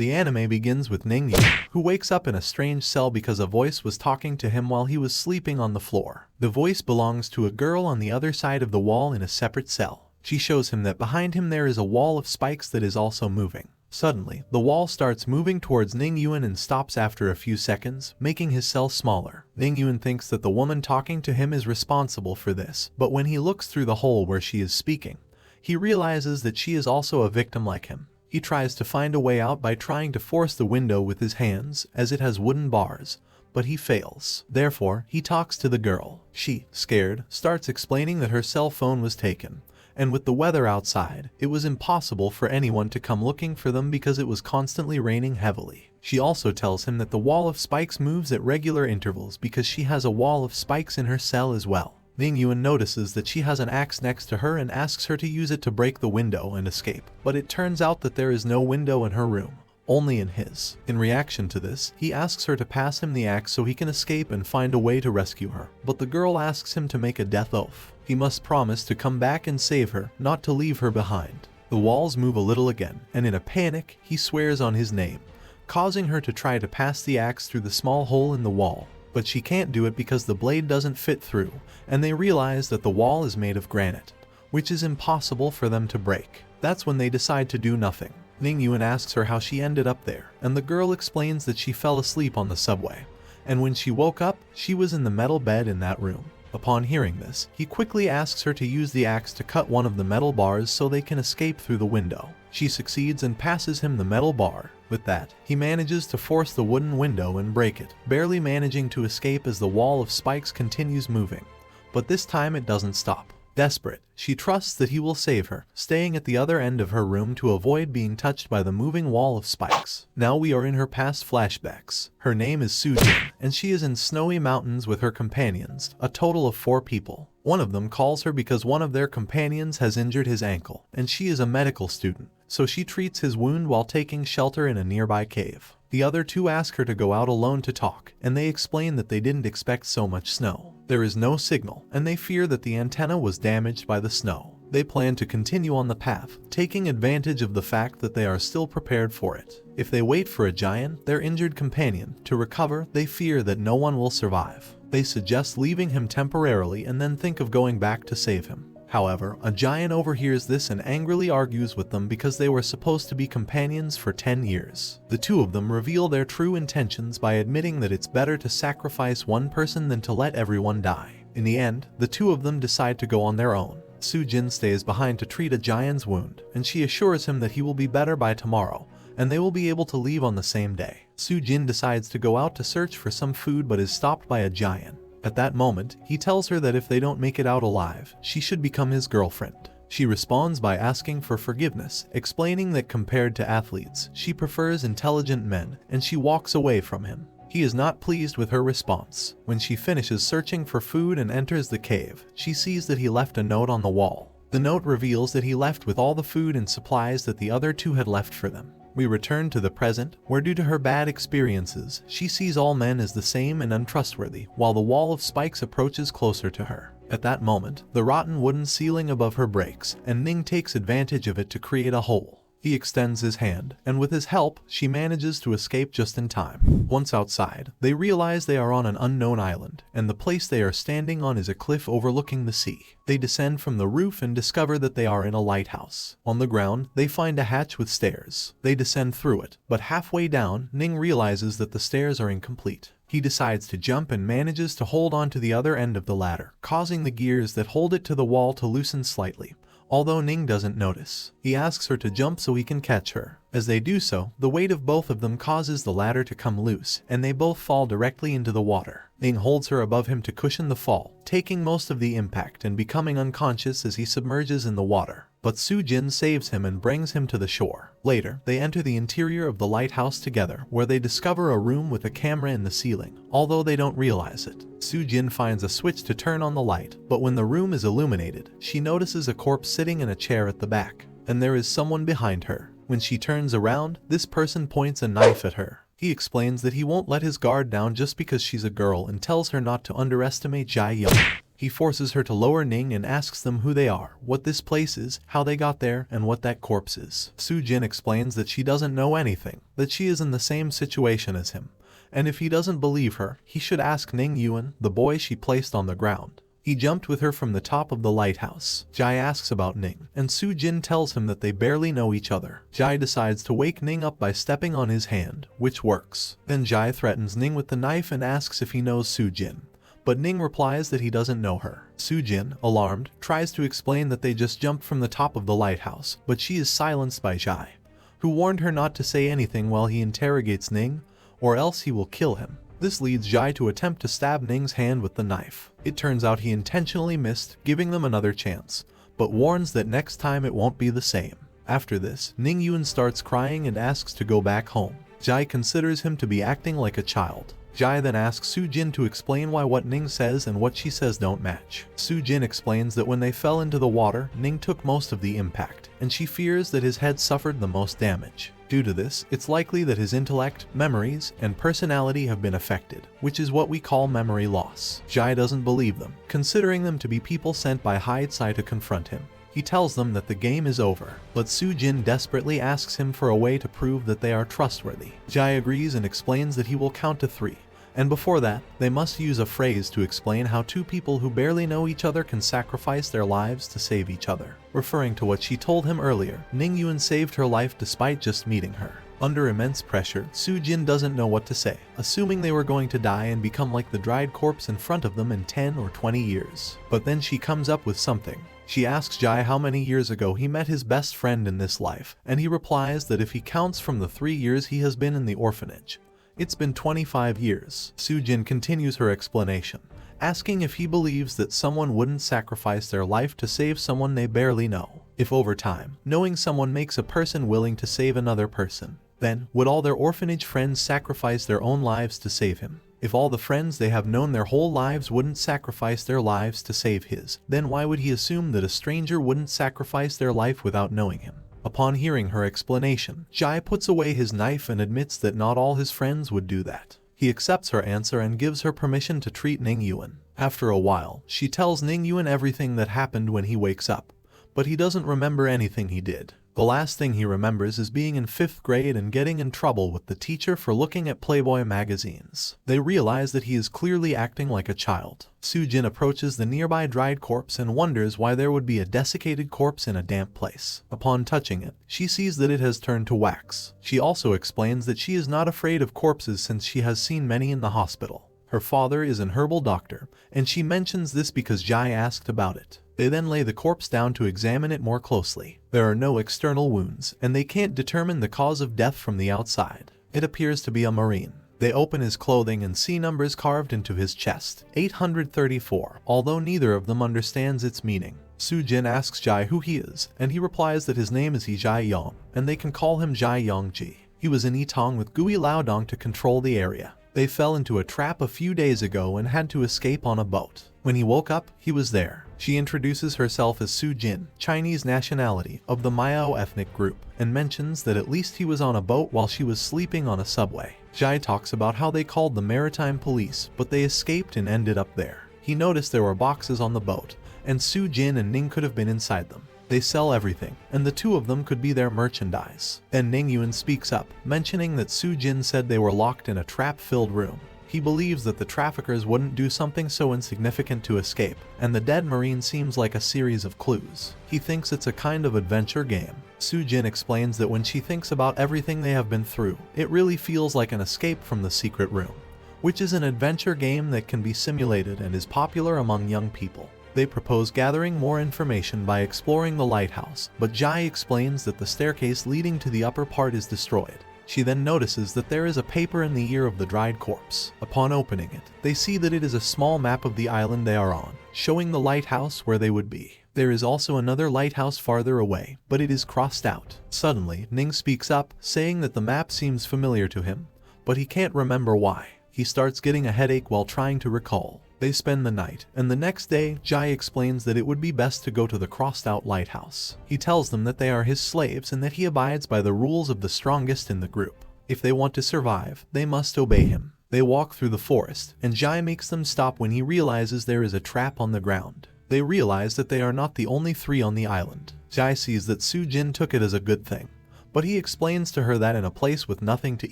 The anime begins with Ning Yuan, who wakes up in a strange cell because a voice was talking to him while he was sleeping on the floor. The voice belongs to a girl on the other side of the wall in a separate cell. She shows him that behind him there is a wall of spikes that is also moving. Suddenly, the wall starts moving towards Ning Yuan and stops after a few seconds, making his cell smaller. Ning Yuan thinks that the woman talking to him is responsible for this, but when he looks through the hole where she is speaking, he realizes that she is also a victim like him. He tries to find a way out by trying to force the window with his hands, as it has wooden bars, but he fails. Therefore, he talks to the girl. She, scared, starts explaining that her cell phone was taken, and with the weather outside, it was impossible for anyone to come looking for them because it was constantly raining heavily. She also tells him that the wall of spikes moves at regular intervals because she has a wall of spikes in her cell as well. Ning Yuan notices that she has an axe next to her and asks her to use it to break the window and escape, but it turns out that there is no window in her room, only in his. In reaction to this, he asks her to pass him the axe so he can escape and find a way to rescue her, but the girl asks him to make a death oath. He must promise to come back and save her, not to leave her behind. The walls move a little again, and in a panic, he swears on his name, causing her to try to pass the axe through the small hole in the wall. But she can't do it because the blade doesn't fit through, and they realize that the wall is made of granite, which is impossible for them to break. That's when they decide to do nothing. Ning Yuan asks her how she ended up there, and the girl explains that she fell asleep on the subway, and when she woke up, she was in the metal bed in that room. Upon hearing this, he quickly asks her to use the axe to cut one of the metal bars so they can escape through the window. She succeeds and passes him the metal bar. With that, he manages to force the wooden window and break it, barely managing to escape as the wall of spikes continues moving. But this time it doesn't stop. Desperate, she trusts that he will save her, staying at the other end of her room to avoid being touched by the moving wall of spikes. Now we are in her past flashbacks. Her name is Zhiyang, and she is in snowy mountains with her companions, a total of 4 people. One of them calls her because one of their companions has injured his ankle, and she is a medical student, so she treats his wound while taking shelter in a nearby cave. The other 2 ask her to go out alone to talk, and they explain that they didn't expect so much snow. There is no signal, and they fear that the antenna was damaged by the snow. They plan to continue on the path, taking advantage of the fact that they are still prepared for it. If they wait for a giant, their injured companion, to recover, they fear that no one will survive. They suggest leaving him temporarily and then think of going back to save him. However, a giant overhears this and angrily argues with them because they were supposed to be companions for 10 years. The 2 of them reveal their true intentions by admitting that it's better to sacrifice one person than to let everyone die. In the end, the 2 of them decide to go on their own. Zhiyang stays behind to treat a giant's wound, and she assures him that he will be better by tomorrow, and they will be able to leave on the same day. Zhiyang decides to go out to search for some food but is stopped by a giant. At that moment, he tells her that if they don't make it out alive, she should become his girlfriend. She responds by asking for forgiveness, explaining that compared to athletes, she prefers intelligent men, and she walks away from him. He is not pleased with her response. When she finishes searching for food and enters the cave, she sees that he left a note on the wall. The note reveals that he left with all the food and supplies that the other 2 had left for them. We return to the present, where due to her bad experiences, she sees all men as the same and untrustworthy, while the wall of spikes approaches closer to her. At that moment, the rotten wooden ceiling above her breaks, and Ning takes advantage of it to create a hole. He extends his hand, and with his help, she manages to escape just in time. Once outside, they realize they are on an unknown island, and the place they are standing on is a cliff overlooking the sea. They descend from the roof and discover that they are in a lighthouse. On the ground, they find a hatch with stairs. They descend through it, but halfway down, Ning realizes that the stairs are incomplete. He decides to jump and manages to hold on to the other end of the ladder, causing the gears that hold it to the wall to loosen slightly. Although Ning doesn't notice, he asks her to jump so he can catch her. As they do so, the weight of both of them causes the ladder to come loose, and they both fall directly into the water. Ning holds her above him to cushion the fall, taking most of the impact and becoming unconscious as he submerges in the water. But Zhiyang saves him and brings him to the shore. Later, they enter the interior of the lighthouse together, where they discover a room with a camera in the ceiling, although they don't realize it. Zhiyang finds a switch to turn on the light, but when the room is illuminated, she notices a corpse sitting in a chair at the back, and there is someone behind her. When she turns around, this person points a knife at her. He explains that he won't let his guard down just because she's a girl and tells her not to underestimate Zhiyang. He forces her to lower Ning and asks them who they are, what this place is, how they got there, and what that corpse is. Su-jin explains that she doesn't know anything, that she is in the same situation as him, and if he doesn't believe her, he should ask Ning Yuan, the boy she placed on the ground. He jumped with her from the top of the lighthouse. Jai asks about Ning, and Su-jin tells him that they barely know each other. Jai decides to wake Ning up by stepping on his hand, which works. Then Jai threatens Ning with the knife and asks if he knows Su-jin, but Ning replies that he doesn't know her. Su-jin, alarmed, tries to explain that they just jumped from the top of the lighthouse, but she is silenced by Jai, who warned her not to say anything while he interrogates Ning, or else he will kill him. This leads Jai to attempt to stab Ning's hand with the knife. It turns out he intentionally missed, giving them another chance, but warns that next time it won't be the same. After this, Ning Yuan starts crying and asks to go back home. Jai considers him to be acting like a child. Jai then asks Su-jin to explain why what Ning says and what she says don't match. Su-jin explains that when they fell into the water, Ning took most of the impact, and she fears that his head suffered the most damage. Due to this, it's likely that his intellect, memories, and personality have been affected, which is what we call memory loss. Jai doesn't believe them, considering them to be people sent by Hysterical to confront him. He tells them that the game is over, but Su-jin desperately asks him for a way to prove that they are trustworthy. Jai agrees and explains that he will count to 3, and before that, they must use a phrase to explain how two people who barely know each other can sacrifice their lives to save each other. Referring to what she told him earlier, Ning Yuan saved her life despite just meeting her. Under immense pressure, Su-jin doesn't know what to say, assuming they were going to die and become like the dried corpse in front of them in 10 or 20 years. But then she comes up with something. She asks Jai how many years ago he met his best friend in this life, and he replies that if he counts from the 3 years he has been in the orphanage, it's been 25 years. Su-jin continues her explanation, asking if he believes that someone wouldn't sacrifice their life to save someone they barely know. If over time, knowing someone makes a person willing to save another person, then would all their orphanage friends sacrifice their own lives to save him? If all the friends they have known their whole lives wouldn't sacrifice their lives to save his, then why would he assume that a stranger wouldn't sacrifice their life without knowing him? Upon hearing her explanation, Jai puts away his knife and admits that not all his friends would do that. He accepts her answer and gives her permission to treat Ning Yuan. After a while, she tells Ning Yuan everything that happened when he wakes up, but he doesn't remember anything he did. The last thing he remembers is being in 5th grade and getting in trouble with the teacher for looking at Playboy magazines. They realize that he is clearly acting like a child. Su-jin approaches the nearby dried corpse and wonders why there would be a desiccated corpse in a damp place. Upon touching it, she sees that it has turned to wax. She also explains that she is not afraid of corpses since she has seen many in the hospital. Her father is an herbal doctor, and she mentions this because Jai asked about it. They then lay the corpse down to examine it more closely. There are no external wounds, and they can't determine the cause of death from the outside. It appears to be a marine. They open his clothing and see numbers carved into his chest, 834, although neither of them understands its meaning. Su-jin asks Jai who he is, and he replies that his name is Zhiyang, and they can call him Zhiyang. He was in Yitong with Gui Laodong to control the area. They fell into a trap a few days ago and had to escape on a boat. When he woke up, he was there. She introduces herself as Su-jin, Chinese nationality, of the Miao ethnic group, and mentions that at least he was on a boat while she was sleeping on a subway. Jai talks about how they called the maritime police, but they escaped and ended up there. He noticed there were boxes on the boat, and Su-jin and Ning could have been inside them. They sell everything, and the two of them could be their merchandise. Then Ning Yuan speaks up, mentioning that Su-jin said they were locked in a trap-filled room. He believes that the traffickers wouldn't do something so insignificant to escape, and the dead marine seems like a series of clues. He thinks it's a kind of adventure game. Su-jin explains that when she thinks about everything they have been through, it really feels like an escape from the secret room, which is an adventure game that can be simulated and is popular among young people. They propose gathering more information by exploring the lighthouse, but Jai explains that the staircase leading to the upper part is destroyed. She then notices that there is a paper in the ear of the dried corpse. Upon opening it, they see that it is a small map of the island they are on, showing the lighthouse where they would be. There is also another lighthouse farther away, but it is crossed out. Suddenly, Ning speaks up, saying that the map seems familiar to him, but he can't remember why. He starts getting a headache while trying to recall. They spend the night, and the next day, Jai explains that it would be best to go to the crossed-out lighthouse. He tells them that they are his slaves and that he abides by the rules of the strongest in the group. If they want to survive, they must obey him. They walk through the forest, and Zhiyang makes them stop when he realizes there is a trap on the ground. They realize that they are not the only three on the island. Zhiyang sees that Su Jin took it as a good thing, but he explains to her that in a place with nothing to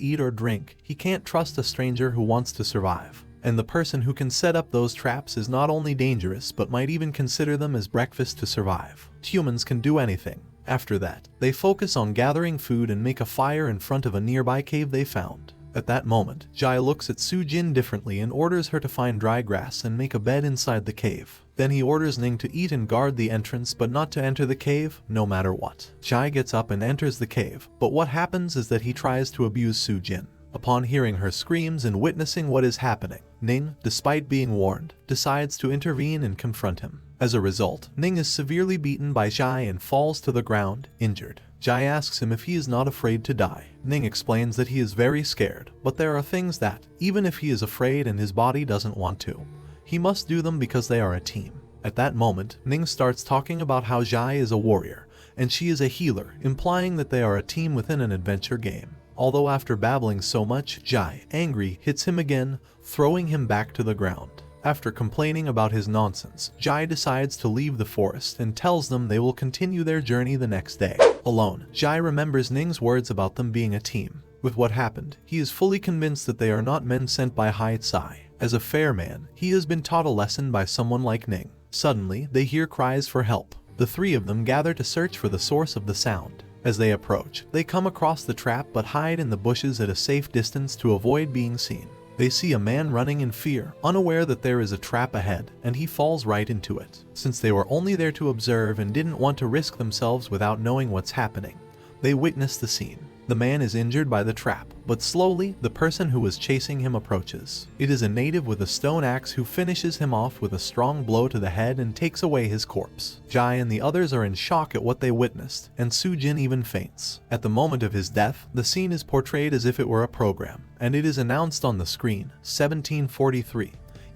eat or drink, he can't trust a stranger who wants to survive. And the person who can set up those traps is not only dangerous but might even consider them as breakfast to survive. Humans can do anything. After that, they focus on gathering food and make a fire in front of a nearby cave they found. At that moment, Zhiyang looks at Su Jin differently and orders her to find dry grass and make a bed inside the cave. Then he orders Ning to eat and guard the entrance but not to enter the cave, no matter what. Zhiyang gets up and enters the cave, but what happens is that he tries to abuse Su Jin. Upon hearing her screams and witnessing what is happening, Ning, despite being warned, decides to intervene and confront him. As a result, Ning is severely beaten by Zhiyang and falls to the ground, injured. Zhiyang asks him if he is not afraid to die. Ning explains that he is very scared, but there are things that, even if he is afraid and his body doesn't want to, he must do them because they are a team. At that moment, Ning starts talking about how Zhiyang is a warrior, and she is a healer, implying that they are a team within an adventure game. Although after babbling so much, Zhiyang, angry, hits him again, throwing him back to the ground. After complaining about his nonsense, Zhiyang decides to leave the forest and tells them they will continue their journey the next day. Alone, Zhiyang remembers Ning's words about them being a team. With what happened, he is fully convinced that they are not men sent by Xingzhe. As a fair man, he has been taught a lesson by someone like Ning. Suddenly, they hear cries for help. The three of them gather to search for the source of the sound. As they approach, they come across the trap but hide in the bushes at a safe distance to avoid being seen. They see a man running in fear, unaware that there is a trap ahead, and he falls right into it. Since they were only there to observe and didn't want to risk themselves without knowing what's happening, they witness the scene. The man is injured by the trap, but slowly, the person who was chasing him approaches. It is a native with a stone axe who finishes him off with a strong blow to the head and takes away his corpse. Zhiyang and the others are in shock at what they witnessed, and Su Jin even faints. At the moment of his death, the scene is portrayed as if it were a program, and it is announced on the screen, 1743.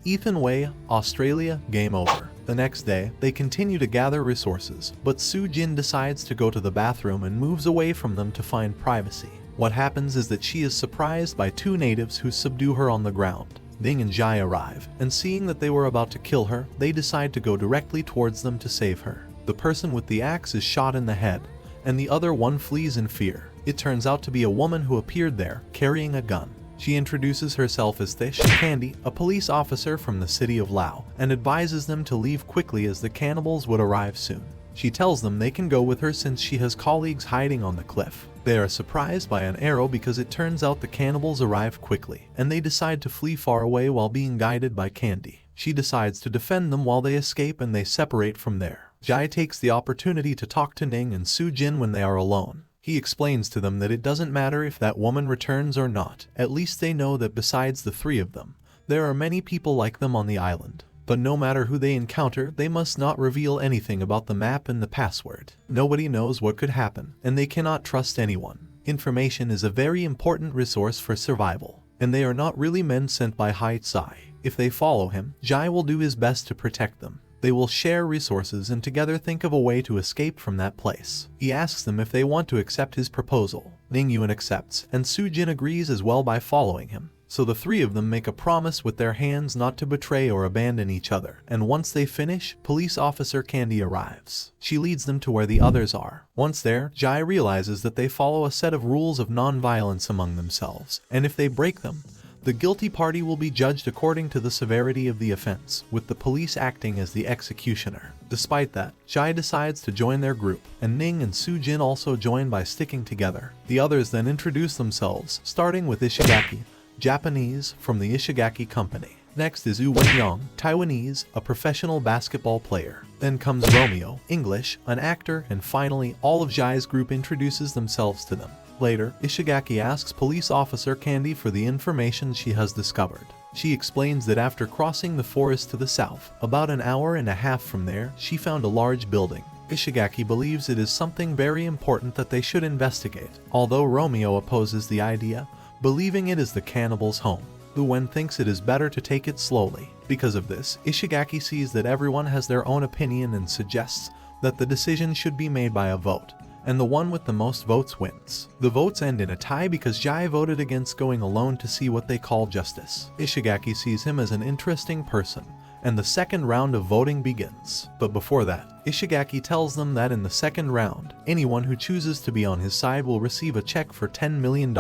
Ethan Way, Australia, game over. The next day, they continue to gather resources, but Su Jin decides to go to the bathroom and moves away from them to find privacy. What happens is that she is surprised by two natives who subdue her on the ground. Ning and Zhiyang arrive, and seeing that they were about to kill her, they decide to go directly towards them to save her. The person with the axe is shot in the head, and the other one flees in fear. It turns out to be a woman who appeared there, carrying a gun. She introduces herself as Thish Candy, a police officer from the city of Lao, and advises them to leave quickly as the cannibals would arrive soon. She tells them they can go with her since she has colleagues hiding on the cliff. They are surprised by an arrow because it turns out the cannibals arrive quickly, and they decide to flee far away while being guided by Candy. She decides to defend them while they escape and they separate from there. Zhiyang takes the opportunity to talk to Ning and Su Jin when they are alone. He explains to them that it doesn't matter if that woman returns or not, at least they know that besides the three of them, there are many people like them on the island. But no matter who they encounter, they must not reveal anything about the map and the password. Nobody knows what could happen, and they cannot trust anyone. Information is a very important resource for survival, and they are not really men sent by Xingzhe. If they follow him, Zhiyang will do his best to protect them. They will share resources and together think of a way to escape from that place. He asks them if they want to accept his proposal. Ning Yuan accepts, and Su Jin agrees as well by following him. So the three of them make a promise with their hands not to betray or abandon each other, and once they finish, police officer Candy arrives. She leads them to where the others are. Once there, Zhiyang realizes that they follow a set of rules of non-violence among themselves, and if they break them, the guilty party will be judged according to the severity of the offense, with the police acting as the executioner. Despite that, Zhiyang decides to join their group, and Ning and Su Jin also join by sticking together. The others then introduce themselves, starting with Ishigaki, Japanese, from the Ishigaki Company. Next is Wengyang, Taiwanese, a professional basketball player. Then comes Romeo, English, an actor, and finally, all of Zhiyang's group introduces themselves to them. Later, Ishigaki asks police officer Candy for the information she has discovered. She explains that after crossing the forest to the south, about an hour and a half from there, she found a large building. Ishigaki believes it is something very important that they should investigate, although Romeo opposes the idea, believing it is the cannibals' home. Wen thinks it is better to take it slowly. Because of this, Ishigaki sees that everyone has their own opinion and suggests that the decision should be made by a vote, and the one with the most votes wins. The votes end in a tie because Zhiyang voted against going alone to see what they call justice. Ishigaki sees him as an interesting person, and the second round of voting begins. But before that, Ishigaki tells them that in the second round, anyone who chooses to be on his side will receive a check for $10 million.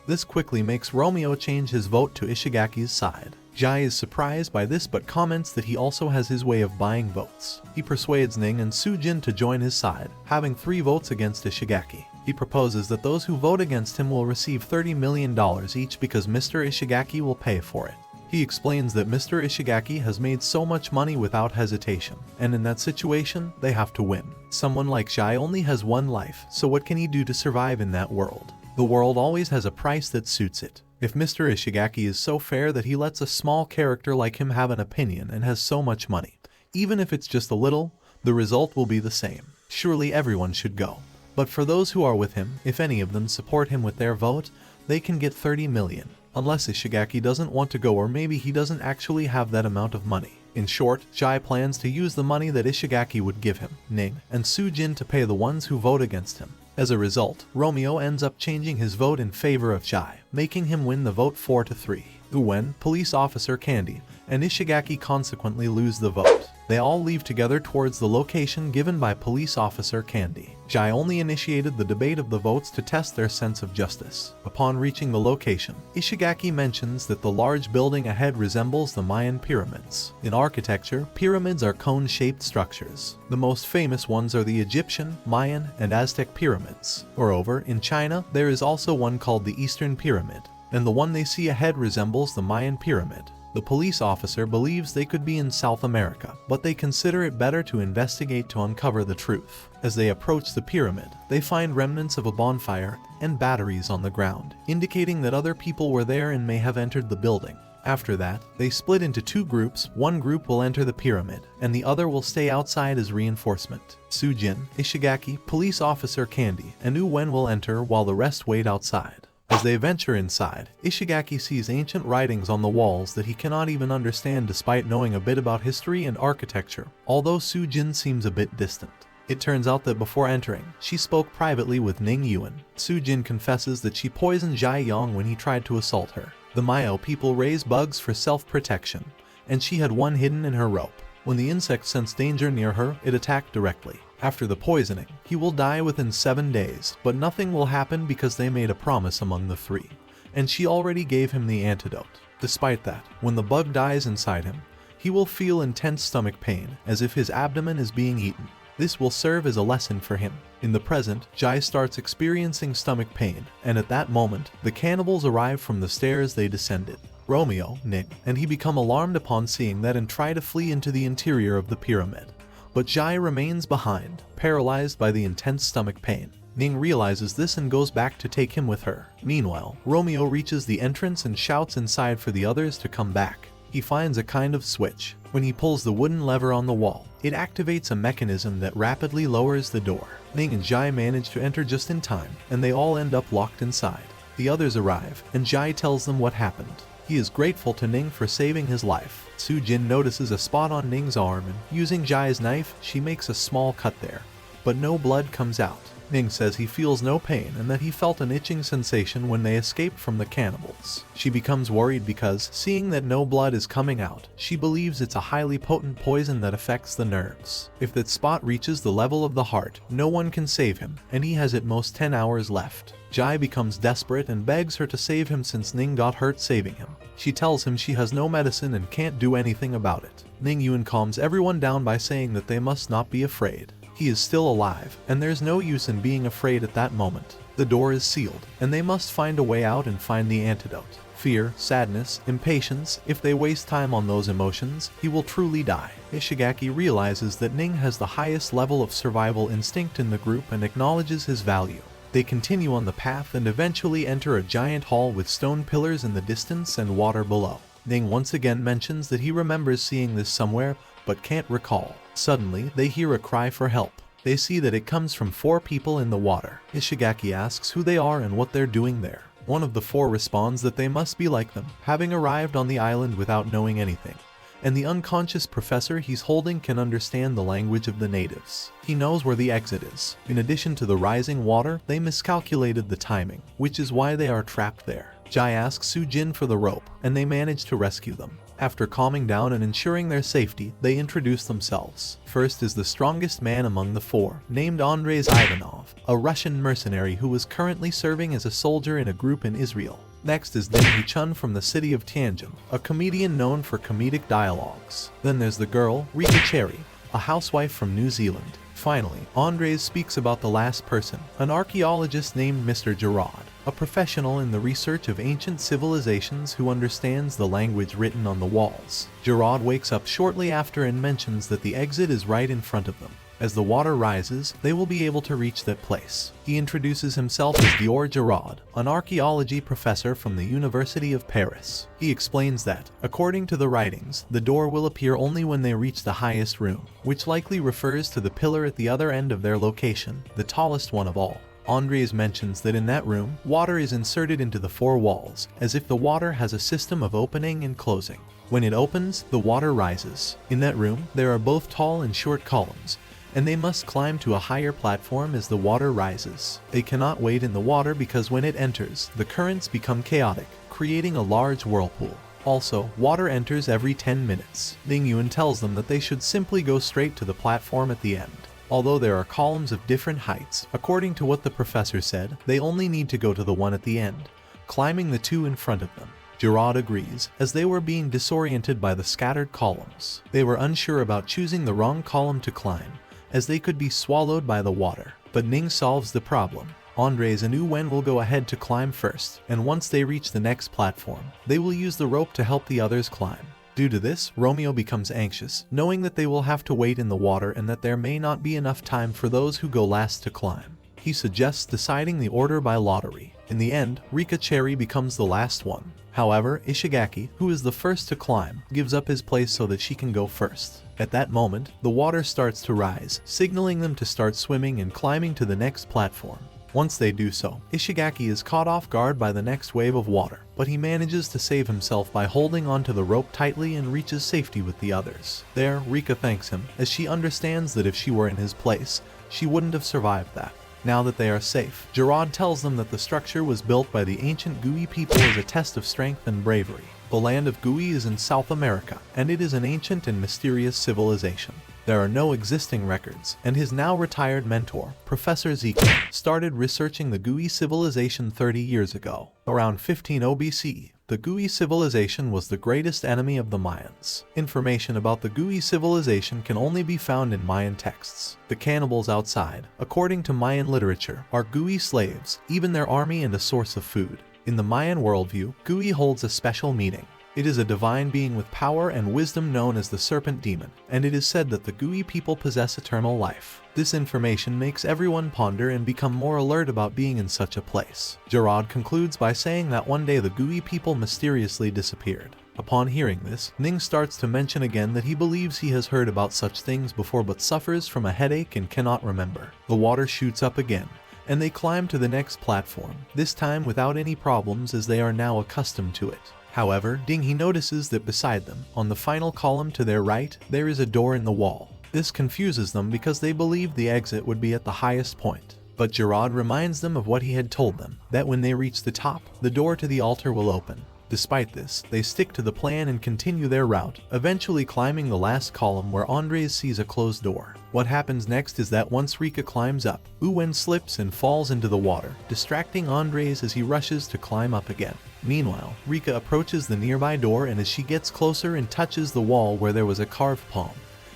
This quickly makes Romeo change his vote to Ishigaki's side. Zhiyang is surprised by this but comments that he also has his way of buying votes. He persuades Ning and Sujin to join his side, having 3 votes against Ishigaki. He proposes that those who vote against him will receive $30 million each because Mr. Ishigaki will pay for it. He explains that Mr. Ishigaki has made so much money without hesitation, and in that situation, they have to win. Someone like Zhiyang only has one life, so what can he do to survive in that world? The world always has a price that suits it. If Mr. Ishigaki is so fair that he lets a small character like him have an opinion and has so much money, even if it's just a little, the result will be the same. Surely everyone should go. But for those who are with him, if any of them support him with their vote, they can get 30 million. Unless Ishigaki doesn't want to go, or maybe he doesn't actually have that amount of money. In short, Zhiyang plans to use the money that Ishigaki would give him, Ning, and Sujin to pay the ones who vote against him. As a result, Romeo ends up changing his vote in favor of Zhiyang, making him win the vote 4-3. Uwen, police officer Candy, and Ishigaki consequently lose the vote. They all leave together towards the location given by police officer Candy. Zhiyang only initiated the debate of the votes to test their sense of justice. Upon reaching the location, Ishigaki mentions that the large building ahead resembles the Mayan pyramids. In architecture, pyramids are cone-shaped structures. The most famous ones are the Egyptian, Mayan, and Aztec pyramids. Moreover, in China, there is also one called the Eastern Pyramid, and the one they see ahead resembles the Mayan pyramid. The police officer believes they could be in South America, but they consider it better to investigate to uncover the truth. As they approach the pyramid, they find remnants of a bonfire and batteries on the ground, indicating that other people were there and may have entered the building. After that, they split into 2 groups. One group will enter the pyramid, and the other will stay outside as reinforcement. Sujin, Ishigaki, police officer Candy, and Uwen will enter while the rest wait outside. As they venture inside, Ishigaki sees ancient writings on the walls that he cannot even understand despite knowing a bit about history and architecture, although Sujin seems a bit distant. It turns out that before entering, she spoke privately with Ning Yuan. Sujin confesses that she poisoned Zhiyang when he tried to assault her. The Mayo people raise bugs for self-protection, and she had one hidden in her rope. When the insect sensed danger near her, it attacked directly. After the poisoning, he will die within 7 days, but nothing will happen because they made a promise among the 3, and she already gave him the antidote. Despite that, when the bug dies inside him, he will feel intense stomach pain, as if his abdomen is being eaten. This will serve as a lesson for him. In the present, Zhiyang starts experiencing stomach pain, and at that moment, the cannibals arrive from the stairs they descended. Romeo, Ning, and he become alarmed upon seeing that and try to flee into the interior of the pyramid. But Zhiyang remains behind, paralyzed by the intense stomach pain. Ning realizes this and goes back to take him with her. Meanwhile, Romeo reaches the entrance and shouts inside for the others to come back. He finds a kind of switch. When he pulls the wooden lever on the wall, it activates a mechanism that rapidly lowers the door. Ning and Zhiyang manage to enter just in time, and they all end up locked inside. The others arrive, and Zhiyang tells them what happened. He is grateful to Ning for saving his life. Sujin notices a spot on Ning's arm, and using Zhiyang's knife, she makes a small cut there, but no blood comes out. Ning says he feels no pain and that he felt an itching sensation when they escaped from the cannibals. She becomes worried because, seeing that no blood is coming out, she believes it's a highly potent poison that affects the nerves. If that spot reaches the level of the heart, no one can save him, and he has at most 10 hours left. Zhiyang becomes desperate and begs her to save him since Ning got hurt saving him. She tells him she has no medicine and can't do anything about it. Ning Yuan calms everyone down by saying that they must not be afraid. He is still alive, and there's no use in being afraid at that moment. The door is sealed, and they must find a way out and find the antidote. Fear, sadness, impatience, if they waste time on those emotions, he will truly die. Ishigaki realizes that Ning has the highest level of survival instinct in the group and acknowledges his value. They continue on the path and eventually enter a giant hall with stone pillars in the distance and water below. Ning once again mentions that he remembers seeing this somewhere, but can't recall. Suddenly, they hear a cry for help. They see that it comes from 4 people in the water. Ishigaki asks who they are and what they're doing there. One of the 4 responds that they must be like them, having arrived on the island without knowing anything, and the unconscious professor he's holding can understand the language of the natives. He knows where the exit is. In addition to the rising water, they miscalculated the timing, which is why they are trapped there. Jai asks Su Jin for the rope, and they manage to rescue them. After calming down and ensuring their safety, they introduce themselves. First is the strongest man among the four, named Andrei Ivanov, a Russian mercenary who is currently serving as a soldier in a group in Israel. Next is Ning Yuan from the city of Tianjin, a comedian known for comedic dialogues. Then there's the girl, Rika Cherry, a housewife from New Zealand. Finally, Andres speaks about the last person, an archaeologist named Mr. Gerard, a professional in the research of ancient civilizations who understands the language written on the walls. Gerard wakes up shortly after and mentions that the exit is right in front of them. As the water rises, they will be able to reach that place. He introduces himself as Dior Gerard, an archaeology professor from the University of Paris. He explains that, according to the writings, the door will appear only when they reach the highest room, which likely refers to the pillar at the other end of their location, the tallest one of all. Andres mentions that in that room, water is inserted into the four walls, as if the water has a system of opening and closing. When it opens, the water rises. In that room, there are both tall and short columns, and they must climb to a higher platform as the water rises. They cannot wade in the water because when it enters, the currents become chaotic, creating a large whirlpool. Also, water enters every 10 minutes. Ning Yuan tells them that they should simply go straight to the platform at the end. Although there are columns of different heights, according to what the professor said, they only need to go to the one at the end, climbing the two in front of them. Gerard agrees, as they were being disoriented by the scattered columns. They were unsure about choosing the wrong column to climb, as they could be swallowed by the water. But Ning solves the problem. Andres and Wen will go ahead to climb first, and once they reach the next platform, they will use the rope to help the others climb. Due to this, Romeo becomes anxious, knowing that they will have to wait in the water and that there may not be enough time for those who go last to climb. He suggests deciding the order by lottery. In the end, Rika Cherry becomes the last one. However, Ishigaki, who is the first to climb, gives up his place so that she can go first. At that moment, the water starts to rise, signaling them to start swimming and climbing to the next platform. Once they do so, Ishigaki is caught off guard by the next wave of water, but he manages to save himself by holding onto the rope tightly and reaches safety with the others. There, Rika thanks him, as she understands that if she were in his place, she wouldn't have survived that. Now that they are safe, Gerard tells them that the structure was built by the ancient Gui people as a test of strength and bravery. The land of Gui is in South America, and it is an ancient and mysterious civilization. There are no existing records, and his now retired mentor, Professor Zhiyang, started researching the Gui civilization 30 years ago. Around 1500 BC, the Gui civilization was the greatest enemy of the Mayans. Information about the Gui civilization can only be found in Mayan texts. The cannibals outside, according to Mayan literature, are Gui slaves, even their army and a source of food. In the Mayan worldview, Gui holds a special meaning. It is a divine being with power and wisdom known as the Serpent Demon, and it is said that the Gui people possess eternal life. This information makes everyone ponder and become more alert about being in such a place. Gerard concludes by saying that one day the Gui people mysteriously disappeared. Upon hearing this, Ning starts to mention again that he believes he has heard about such things before but suffers from a headache and cannot remember. The water shoots up again, and they climb to the next platform, this time without any problems as they are now accustomed to it. However, he notices that beside them, on the final column to their right, there is a door in the wall. This confuses them because they believed the exit would be at the highest point. But Gerard reminds them of what he had told them, that when they reach the top, the door to the altar will open. Despite this, they stick to the plan and continue their route, eventually climbing the last column where Andres sees a closed door. What happens next is that once Rika climbs up, Wen slips and falls into the water, distracting Andres as he rushes to climb up again. Meanwhile, Rika approaches the nearby door, and as she gets closer and touches the wall where there was a carved palm,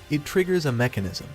it triggers a mechanism,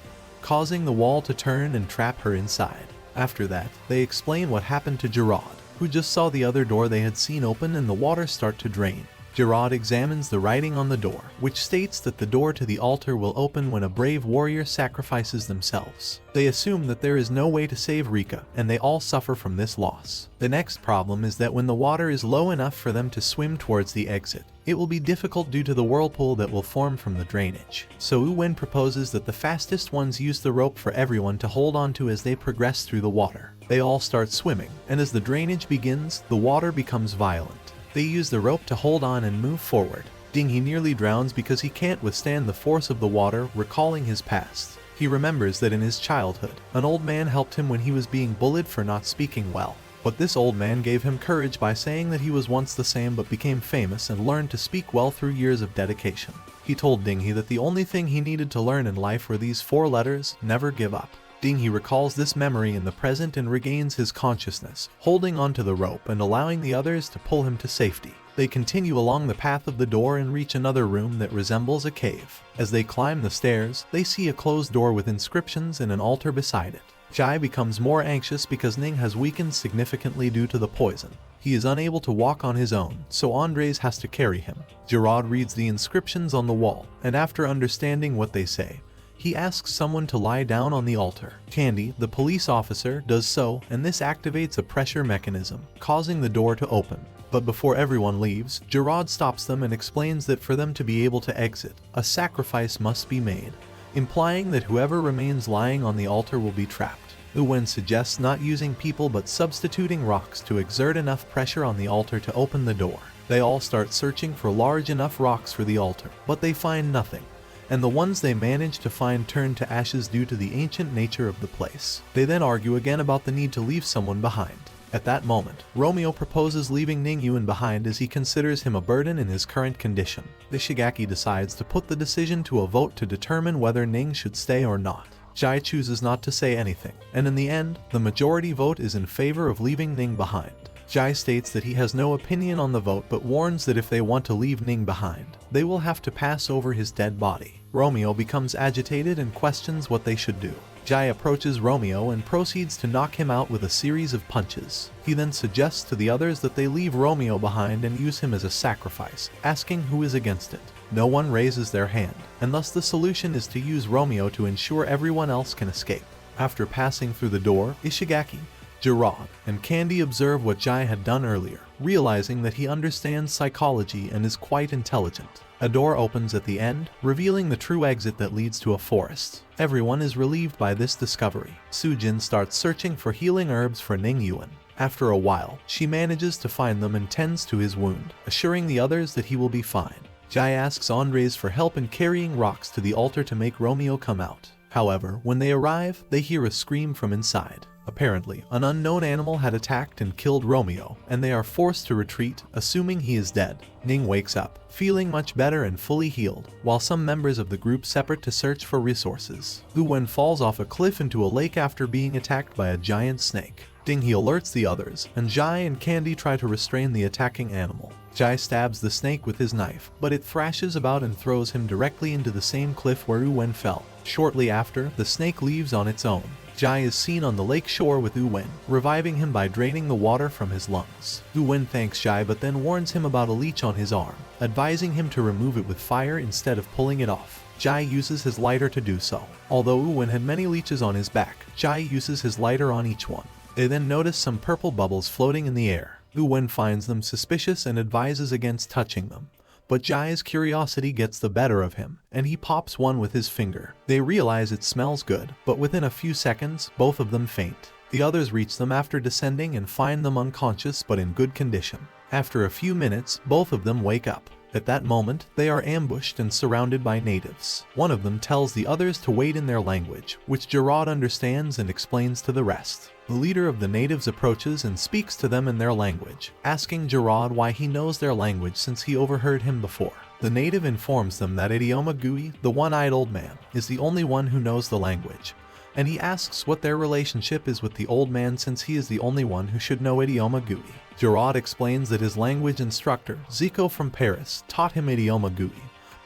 causing the wall to turn and trap her inside. After that, they explain what happened to Gerard, who just saw the other door they had seen open and the water start to drain. Gerard examines the writing on the door, which states that the door to the altar will open when a brave warrior sacrifices themselves. They assume that there is no way to save Rika, and they all suffer from this loss. The next problem is that when the water is low enough for them to swim towards the exit, it will be difficult due to the whirlpool that will form from the drainage. So Wen proposes that the fastest ones use the rope for everyone to hold onto as they progress through the water. They all start swimming, and as the drainage begins, the water becomes violent. They use the rope to hold on and move forward. Dinghe nearly drowns because he can't withstand the force of the water, recalling his past. He remembers that in his childhood, an old man helped him when he was being bullied for not speaking well. But this old man gave him courage by saying that he was once the same but became famous and learned to speak well through years of dedication. He told Dinghe that the only thing he needed to learn in life were these 4 letters: never give up. Dinghe recalls this memory in the present and regains his consciousness, holding onto the rope and allowing the others to pull him to safety. They continue along the path of the door and reach another room that resembles a cave. As they climb the stairs, they see a closed door with inscriptions and an altar beside it. Zhiyang becomes more anxious because Ning has weakened significantly due to the poison. He is unable to walk on his own, so Andres has to carry him. Gerard reads the inscriptions on the wall, and after understanding what they say, he asks someone to lie down on the altar. Candy, the police officer, does so, and this activates a pressure mechanism, causing the door to open. But before everyone leaves, Gerard stops them and explains that for them to be able to exit, a sacrifice must be made, implying that whoever remains lying on the altar will be trapped. Yuan suggests not using people but substituting rocks to exert enough pressure on the altar to open the door. They all start searching for large enough rocks for the altar, but they find nothing, and the ones they manage to find turn to ashes due to the ancient nature of the place. They then argue again about the need to leave someone behind. At that moment, Romeo proposes leaving Ning Yuan behind as he considers him a burden in his current condition. The Shigaki decides to put the decision to a vote to determine whether Ning should stay or not. Zhiyang chooses not to say anything, and in the end, the majority vote is in favor of leaving Ning behind. Zhiyang states that he has no opinion on the vote but warns that if they want to leave Ning behind, they will have to pass over his dead body. Romeo becomes agitated and questions what they should do. Zhiyang approaches Romeo and proceeds to knock him out with a series of punches. He then suggests to the others that they leave Romeo behind and use him as a sacrifice, asking who is against it. No one raises their hand, and thus the solution is to use Romeo to ensure everyone else can escape. After passing through the door, Ishigaki, Gerard, and Candy observe what Zhiyang had done earlier, realizing that he understands psychology and is quite intelligent. A door opens at the end, revealing the true exit that leads to a forest. Everyone is relieved by this discovery. Sujin starts searching for healing herbs for Ning Yuan. After a while, she manages to find them and tends to his wound, assuring the others that he will be fine. Zhiyang asks Andres for help in carrying rocks to the altar to make Romeo come out. However, when they arrive, they hear a scream from inside. Apparently, an unknown animal had attacked and killed Romeo, and they are forced to retreat, assuming he is dead. Ning wakes up, feeling much better and fully healed, while some members of the group separate to search for resources. Yuan falls off a cliff into a lake after being attacked by a giant snake. Dinghe alerts the others, and Zhiyang and Candy try to restrain the attacking animal. Zhiyang stabs the snake with his knife, but it thrashes about and throws him directly into the same cliff where Yuan fell. Shortly after, the snake leaves on its own. Zhiyang is seen on the lake shore with Yuan, reviving him by draining the water from his lungs. Yuan thanks Zhiyang but then warns him about a leech on his arm, advising him to remove it with fire instead of pulling it off. Zhiyang uses his lighter to do so. Although Yuan had many leeches on his back, Zhiyang uses his lighter on each one. They then notice some purple bubbles floating in the air. Yuan finds them suspicious and advises against touching them. But Zhiyang's curiosity gets the better of him, and he pops one with his finger. They realize it smells good, but within a few seconds, both of them faint. The others reach them after descending and find them unconscious but in good condition. After a few minutes, both of them wake up. At that moment, they are ambushed and surrounded by natives. One of them tells the others to wait in their language, which Gerard understands and explains to the rest. The leader of the natives approaches and speaks to them in their language, asking Gerard why he knows their language since he overheard him before. The native informs them that Idioma Gui, the one-eyed old man, is the only one who knows the language, and he asks what their relationship is with the old man since he is the only one who should know Idioma Gui. Gerard explains that his language instructor, Zico from Paris, taught him Idioma Gui,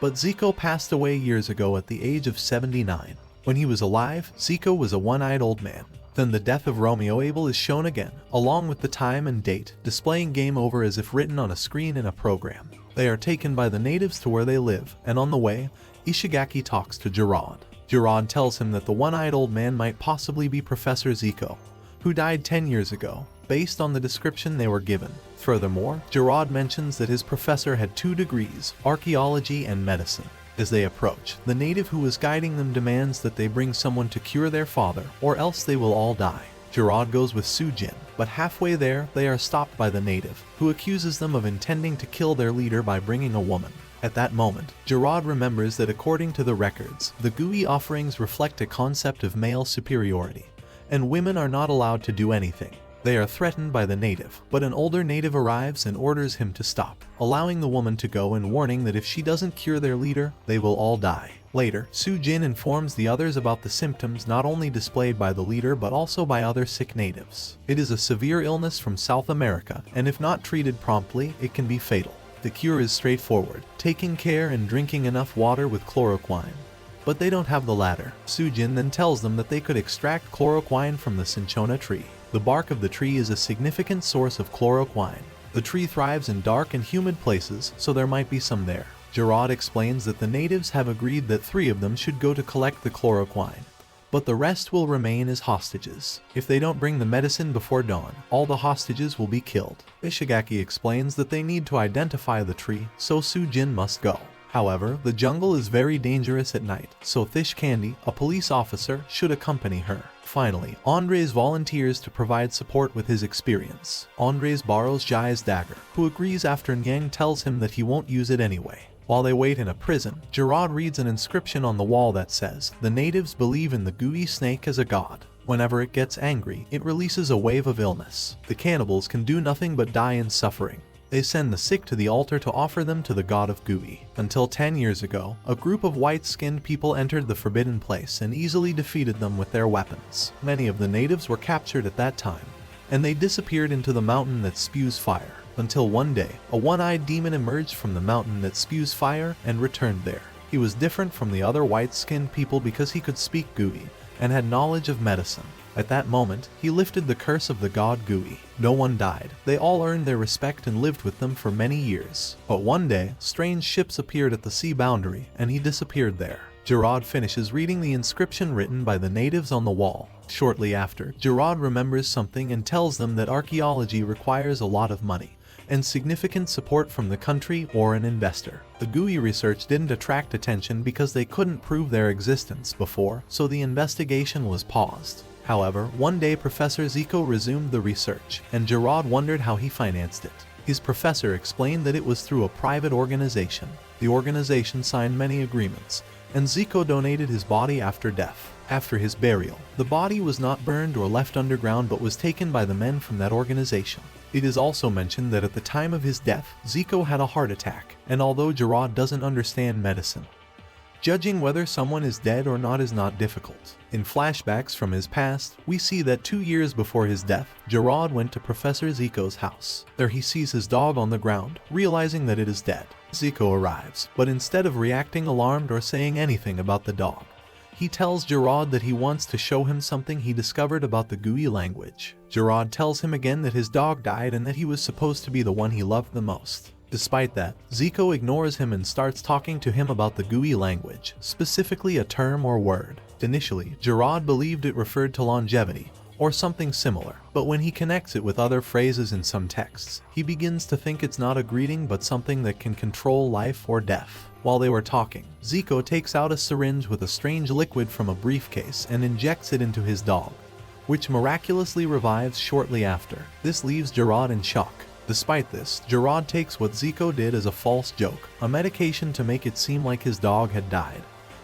but Zico passed away years ago at the age of 79. When he was alive, Zico was a one-eyed old man. Then the death of Romeo Abel is shown again, along with the time and date, displaying game over as if written on a screen in a program. They are taken by the natives to where they live, and on the way, Ishigaki talks to Gerard. Gerard tells him that the one-eyed old man might possibly be Professor Zico, who died 10 years ago, based on the description they were given. Furthermore, Gerard mentions that his professor had 2 degrees, archaeology and medicine. As they approach, the native who is guiding them demands that they bring someone to cure their father, or else they will all die. Gerard goes with Sujin, but halfway there, they are stopped by the native, who accuses them of intending to kill their leader by bringing a woman. At that moment, Gerard remembers that according to the records, the Gui offerings reflect a concept of male superiority, and women are not allowed to do anything. They are threatened by the native, but an older native arrives and orders him to stop, allowing the woman to go and warning that if she doesn't cure their leader, they will all die. Later, Xingzhe informs the others about the symptoms not only displayed by the leader but also by other sick natives. It is a severe illness from South America, and if not treated promptly, it can be fatal. The cure is straightforward, taking care and drinking enough water with chloroquine. But they don't have the latter. Xingzhe then tells them that they could extract chloroquine from the cinchona tree. The bark of the tree is a significant source of chloroquine. The tree thrives in dark and humid places, so there might be some there. Gerard explains that the natives have agreed that 3 of them should go to collect the chloroquine, but the rest will remain as hostages. If they don't bring the medicine before dawn, all the hostages will be killed. Ishigaki explains that they need to identify the tree, so Xingzhe must go. However, the jungle is very dangerous at night, so Thish Candy, a police officer, should accompany her. Finally, Andres volunteers to provide support with his experience. Andres borrows Jai's dagger, who agrees after Yang tells him that he won't use it anyway. While they wait in a prison, Gerard reads an inscription on the wall that says, "The natives believe in the Gui snake as a god. Whenever it gets angry, it releases a wave of illness. The cannibals can do nothing but die in suffering. They send the sick to the altar to offer them to the god of Gui." Until 10 years ago, a group of white-skinned people entered the forbidden place and easily defeated them with their weapons. Many of the natives were captured at that time, and they disappeared into the mountain that spews fire. Until one day, a one-eyed demon emerged from the mountain that spews fire and returned there. He was different from the other white-skinned people because he could speak Gui and had knowledge of medicine. At that moment, he lifted the curse of the god Gui. No one died. They all earned their respect and lived with them for many years. But one day, strange ships appeared at the sea boundary, and he disappeared there. Gerard finishes reading the inscription written by the natives on the wall. Shortly after, Gerard remembers something and tells them that archaeology requires a lot of money and significant support from the country or an investor. The Gui research didn't attract attention because they couldn't prove their existence before, so the investigation was paused. However, one day Professor Zico resumed the research, and Gerard wondered how he financed it. His professor explained that it was through a private organization. The organization signed many agreements, and Zico donated his body after death. After his burial, the body was not burned or left underground but was taken by the men from that organization. It is also mentioned that at the time of his death, Zico had a heart attack, and although Gerard doesn't understand medicine, judging whether someone is dead or not is not difficult. In flashbacks from his past, we see that 2 years before his death, Gerard went to Professor Zico's house. There he sees his dog on the ground, realizing that it is dead. Zico arrives, but instead of reacting alarmed or saying anything about the dog, he tells Gerard that he wants to show him something he discovered about the Gui language. Gerard tells him again that his dog died and that he was supposed to be the one he loved the most. Despite that, Zico ignores him and starts talking to him about the Gui language, specifically a term or word. Initially, Gerard believed it referred to longevity, or something similar, but when he connects it with other phrases in some texts, he begins to think it's not a greeting but something that can control life or death. While they were talking, Zico takes out a syringe with a strange liquid from a briefcase and injects it into his dog, which miraculously revives shortly after. This leaves Gerard in shock. Despite this, Gerard takes what Zico did as a false joke, a medication to make it seem like his dog had died,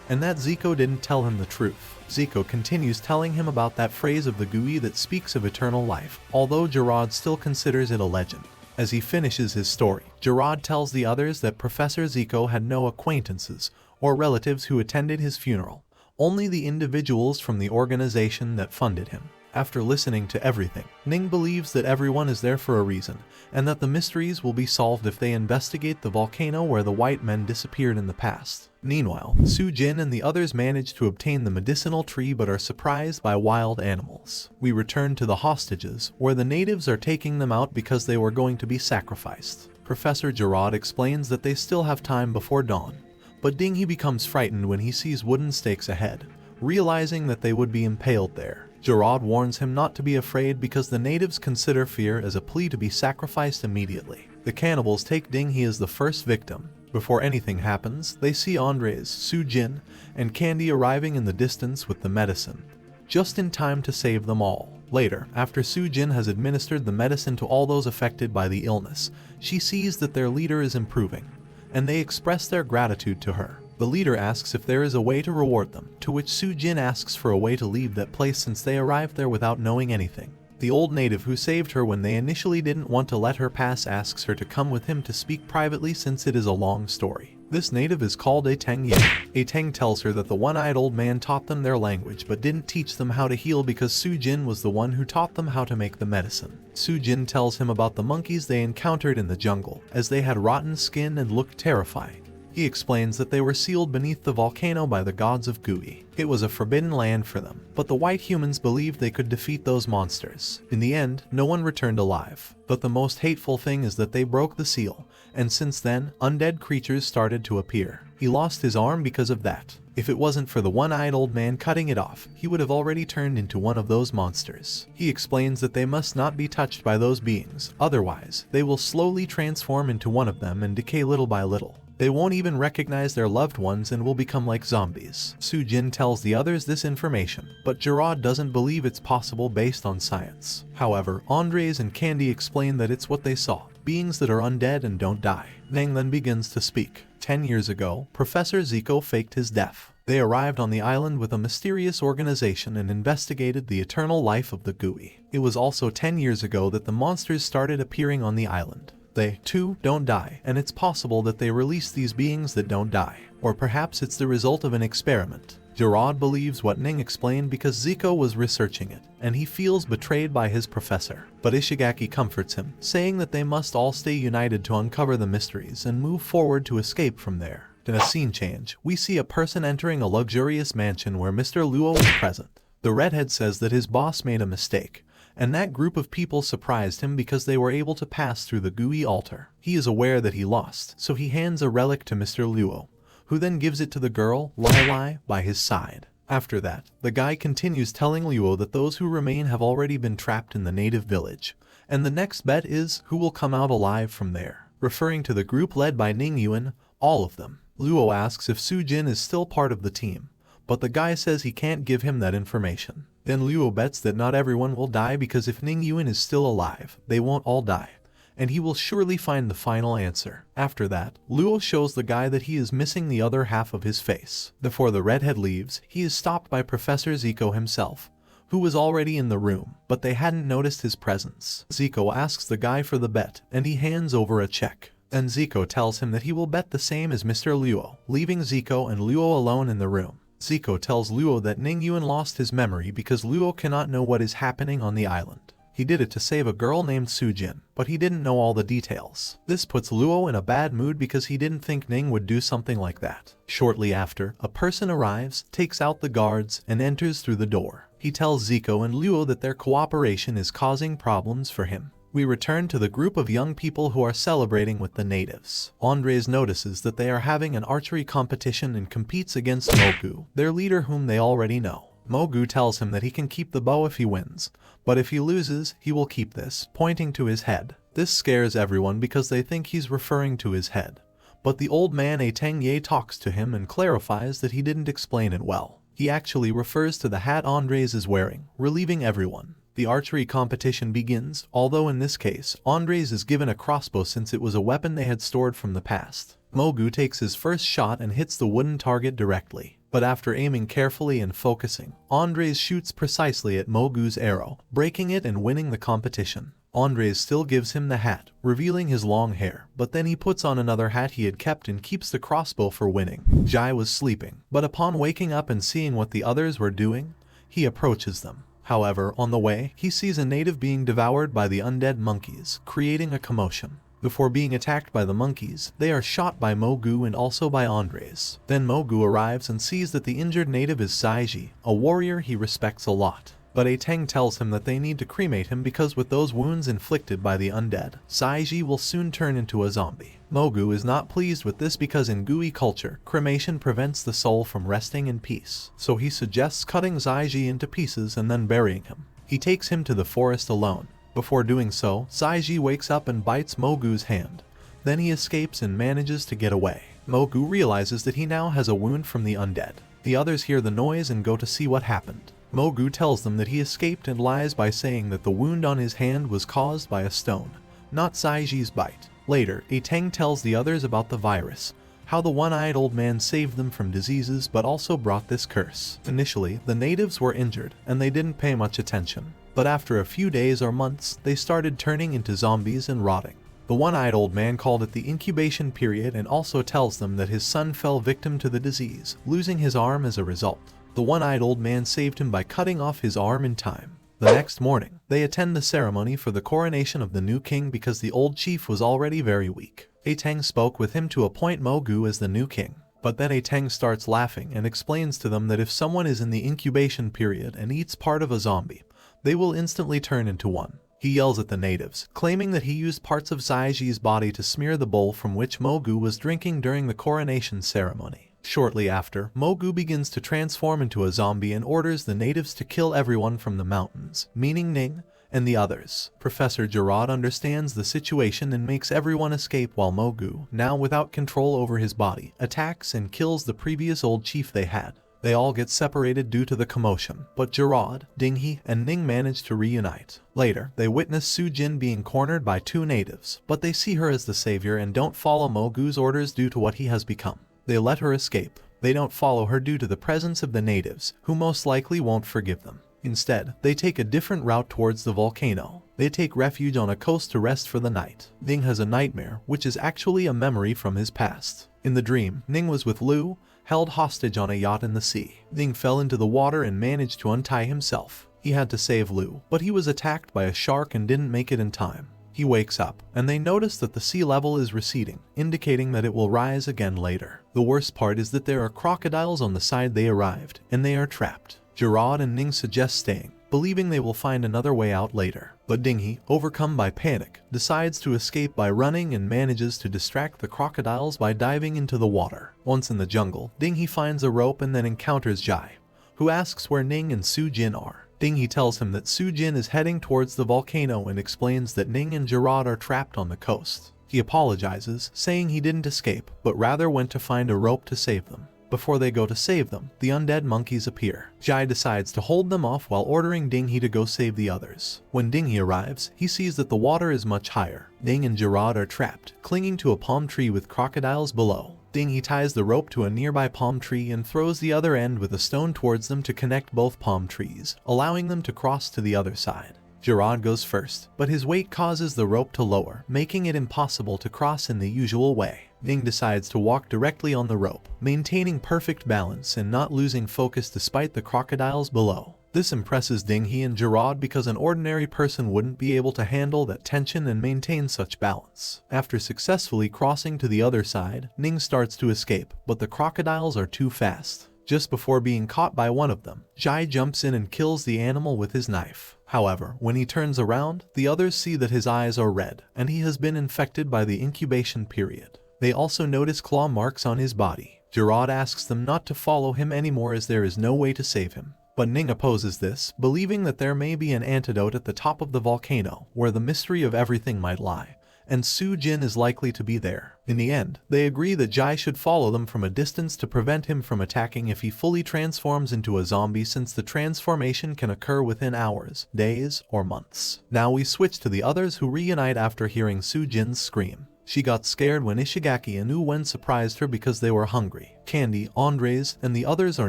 and that Zico didn't tell him the truth. Zico continues telling him about that phrase of the Gui that speaks of eternal life, although Gerard still considers it a legend. As he finishes his story, Gerard tells the others that Professor Zico had no acquaintances or relatives who attended his funeral, only the individuals from the organization that funded him. After listening to everything, Ning believes that everyone is there for a reason, and that the mysteries will be solved if they investigate the volcano where the white men disappeared in the past. Meanwhile, Xingzhe and the others manage to obtain the medicinal tree but are surprised by wild animals. We return to the hostages, where the natives are taking them out because they were going to be sacrificed. Professor Gerard explains that they still have time before dawn, but Ding becomes frightened when he sees wooden stakes ahead, realizing that they would be impaled there. Gerard warns him not to be afraid because the natives consider fear as a plea to be sacrificed immediately. The cannibals take Ding as the first victim. Before anything happens, they see Andres, Xingzhe, and Candy arriving in the distance with the medicine, just in time to save them all. Later, after Xingzhe has administered the medicine to all those affected by the illness, she sees that their leader is improving, and they express their gratitude to her. The leader asks if there is a way to reward them, to which Xingzhe asks for a way to leave that place since they arrived there without knowing anything. The old native who saved her when they initially didn't want to let her pass asks her to come with him to speak privately since it is a long story. This native is called a Ning Yuan. A Tang tells her that the one-eyed old man taught them their language but didn't teach them how to heal because Xingzhe was the one who taught them how to make the medicine. Xingzhe tells him about the monkeys they encountered in the jungle, as they had rotten skin and looked terrifying. He explains that they were sealed beneath the volcano by the gods of Gui. It was a forbidden land for them, but the white humans believed they could defeat those monsters. In the end, no one returned alive. But the most hateful thing is that they broke the seal, and since then, undead creatures started to appear. He lost his arm because of that. If it wasn't for the one-eyed old man cutting it off, he would have already turned into one of those monsters. He explains that they must not be touched by those beings, otherwise, they will slowly transform into one of them and decay little by little. They won't even recognize their loved ones and will become like zombies. Xingzhe tells the others this information, but Gerard doesn't believe it's possible based on science. However, Andres and Candy explain that it's what they saw, beings that are undead and don't die. Ning then begins to speak. 10 years ago, Professor Zico faked his death. They arrived on the island with a mysterious organization and investigated the eternal life of the Gui. It was also 10 years ago that the monsters started appearing on the island. They, too, don't die, and it's possible that they release these beings that don't die. Or perhaps it's the result of an experiment. Gerard believes what Ning explained because Zico was researching it, and he feels betrayed by his professor. But Ishigaki comforts him, saying that they must all stay united to uncover the mysteries and move forward to escape from there. In a scene change, we see a person entering a luxurious mansion where Mr. Luo is present. The redhead says that his boss made a mistake, and that group of people surprised him because they were able to pass through the Gui altar. He is aware that he lost, so he hands a relic to Mr. Luo, who then gives it to the girl, Lai, by his side. After that, the guy continues telling Luo that those who remain have already been trapped in the native village, and the next bet is who will come out alive from there. Referring to the group led by Ning Yuan, all of them. Luo asks if Xingzhe is still part of the team, but the guy says he can't give him that information. Then Luo bets that not everyone will die because if Ning Yuan is still alive, they won't all die, and he will surely find the final answer. After that, Luo shows the guy that he is missing the other half of his face. Before the redhead leaves, he is stopped by Professor Zico himself, who was already in the room, but they hadn't noticed his presence. Zico asks the guy for the bet, and he hands over a check. Then Zico tells him that he will bet the same as Mr. Luo, leaving Zico and Luo alone in the room. Zico tells Luo that Ning Yuan lost his memory because Luo cannot know what is happening on the island. He did it to save a girl named Xingzhe, but he didn't know all the details. This puts Luo in a bad mood because he didn't think Ning would do something like that. Shortly after, a person arrives, takes out the guards, and enters through the door. He tells Zico and Luo that their cooperation is causing problems for him. We return to the group of young people who are celebrating with the natives. Andres notices that they are having an archery competition and competes against Mogu, their leader whom they already know. Mogu tells him that he can keep the bow if he wins, but if he loses, he will keep this, pointing to his head. This scares everyone because they think he's referring to his head. But the old man A Tang Ye talks to him and clarifies that he didn't explain it well. He actually refers to the hat Andres is wearing, relieving everyone. The archery competition begins, although in this case, Andres is given a crossbow since it was a weapon they had stored from the past. Mogu takes his first shot and hits the wooden target directly. But after aiming carefully and focusing, Andres shoots precisely at Mogu's arrow, breaking it and winning the competition. Andres still gives him the hat, revealing his long hair, but then he puts on another hat he had kept and keeps the crossbow for winning. Jai was sleeping, but upon waking up and seeing what the others were doing, he approaches them. However, on the way, he sees a native being devoured by the undead monkeys, creating a commotion. Before being attacked by the monkeys, they are shot by Mogu and also by Andres. Then Mogu arrives and sees that the injured native is Xingzhe, a warrior he respects a lot. But A Tang tells him that they need to cremate him because with those wounds inflicted by the undead, Xingzhe will soon turn into a zombie. Mogu is not pleased with this because in Gui culture, cremation prevents the soul from resting in peace. So he suggests cutting Xingzhe into pieces and then burying him. He takes him to the forest alone. Before doing so, Xingzhe wakes up and bites Mogu's hand. Then he escapes and manages to get away. Mogu realizes that he now has a wound from the undead. The others hear the noise and go to see what happened. Mogu tells them that he escaped and lies by saying that the wound on his hand was caused by a stone, not Xingzhe's bite. Later, Tang tells the others about the virus, how the one-eyed old man saved them from diseases but also brought this curse. Initially, the natives were injured and they didn't pay much attention, but after a few days or months, they started turning into zombies and rotting. The one-eyed old man called it the incubation period and also tells them that his son fell victim to the disease, losing his arm as a result. The one-eyed old man saved him by cutting off his arm in time. The next morning, they attend the ceremony for the coronation of the new king because the old chief was already very weak. Tang spoke with him to appoint Mogu as the new king, but then Tang starts laughing and explains to them that if someone is in the incubation period and eats part of a zombie, they will instantly turn into one. He yells at the natives, claiming that he used parts of Xingzhe's body to smear the bowl from which Mogu was drinking during the coronation ceremony. Shortly after, Mogu begins to transform into a zombie and orders the natives to kill everyone from the mountains, meaning Ning and the others. Professor Gerard understands the situation and makes everyone escape while Mogu, now without control over his body, attacks and kills the previous old chief they had. They all get separated due to the commotion, but Gerard, Dinghe, and Ning manage to reunite. Later, they witness Su Jin being cornered by two natives, but they see her as the savior and don't follow Mogu's orders due to what he has become. They let her escape. They don't follow her due to the presence of the natives, who most likely won't forgive them. Instead, they take a different route towards the volcano. They take refuge on a coast to rest for the night. Ning has a nightmare, which is actually a memory from his past. In the dream, Ning was with Lu, held hostage on a yacht in the sea. Ning fell into the water and managed to untie himself. He had to save Lu, but he was attacked by a shark and didn't make it in time. He wakes up, and they notice that the sea level is receding, indicating that it will rise again later. The worst part is that there are crocodiles on the side they arrived, and they are trapped. Gerard and Ning suggest staying, believing they will find another way out later. But Dinghe, overcome by panic, decides to escape by running and manages to distract the crocodiles by diving into the water. Once in the jungle, Dinghe finds a rope and then encounters Zhai, who asks where Ning and Su Jin are. Dinghe tells him that Su Jin is heading towards the volcano and explains that Ning and Gerard are trapped on the coast. He apologizes, saying he didn't escape, but rather went to find a rope to save them. Before they go to save them, the undead monkeys appear. Zhai decides to hold them off while ordering Dinghe to go save the others. When Dinghe arrives, he sees that the water is much higher. Ning and Gerard are trapped, clinging to a palm tree with crocodiles below. Dinghe ties the rope to a nearby palm tree and throws the other end with a stone towards them to connect both palm trees, allowing them to cross to the other side. Gerard goes first, but his weight causes the rope to lower, making it impossible to cross in the usual way. Ning decides to walk directly on the rope, maintaining perfect balance and not losing focus despite the crocodiles below. This impresses Dinghe and Gerard because an ordinary person wouldn't be able to handle that tension and maintain such balance. After successfully crossing to the other side, Ning starts to escape, but the crocodiles are too fast. Just before being caught by one of them, Zhai jumps in and kills the animal with his knife. However, when he turns around, the others see that his eyes are red, and he has been infected by the incubation period. They also notice claw marks on his body. Gerard asks them not to follow him anymore as there is no way to save him. But Ning opposes this, believing that there may be an antidote at the top of the volcano, where the mystery of everything might lie, and Su Jin is likely to be there. In the end, they agree that Zhai should follow them from a distance to prevent him from attacking if he fully transforms into a zombie, since the transformation can occur within hours, days, or months. Now we switch to the others who reunite after hearing Su Jin's scream. She got scared when Ishigaki and Yuan surprised her because they were hungry. Candy, Andres, and the others are